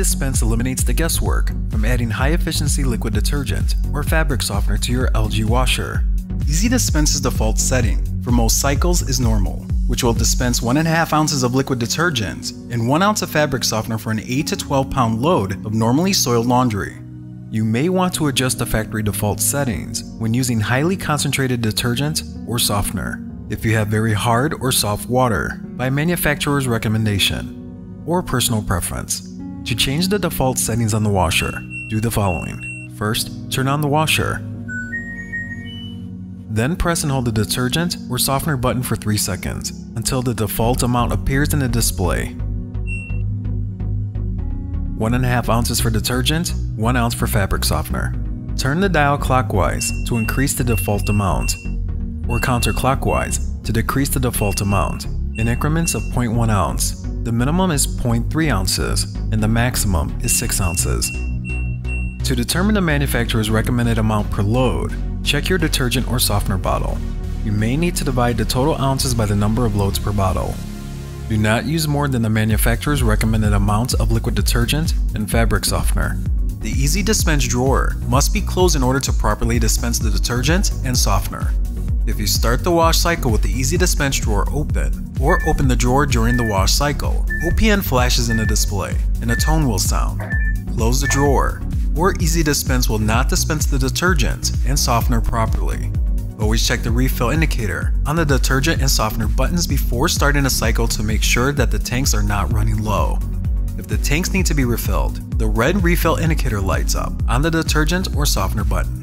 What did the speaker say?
ezDispense eliminates the guesswork from adding high-efficiency liquid detergent or fabric softener to your LG washer. ezDispense's default setting for most cycles is normal, which will dispense 1.5 ounces of liquid detergent and 1 ounce of fabric softener for an 8 to 12 pound load of normally soiled laundry. You may want to adjust the factory default settings when using highly concentrated detergent or softener if you have very hard or soft water by manufacturer's recommendation or personal preference. To change the default settings on the washer, do the following. First, turn on the washer. Then press and hold the detergent or softener button for 3 seconds until the default amount appears in the display. 1.5 ounces for detergent, 1 ounce for fabric softener. Turn the dial clockwise to increase the default amount, or counterclockwise to decrease the default amount, in increments of 0.1 ounce. The minimum is 0.3 ounces and the maximum is 6 ounces. To determine the manufacturer's recommended amount per load, check your detergent or softener bottle. You may need to divide the total ounces by the number of loads per bottle. Do not use more than the manufacturer's recommended amount of liquid detergent and fabric softener. The ezDispense drawer must be closed in order to properly dispense the detergent and softener. If you start the wash cycle with the ezDispense drawer open, or open the drawer during the wash cycle, OPN flashes in the display and a tone will sound. Close the drawer, or ezDispense will not dispense the detergent and softener properly. Always check the refill indicator on the detergent and softener buttons before starting a cycle to make sure that the tanks are not running low. If the tanks need to be refilled, the red refill indicator lights up on the detergent or softener button.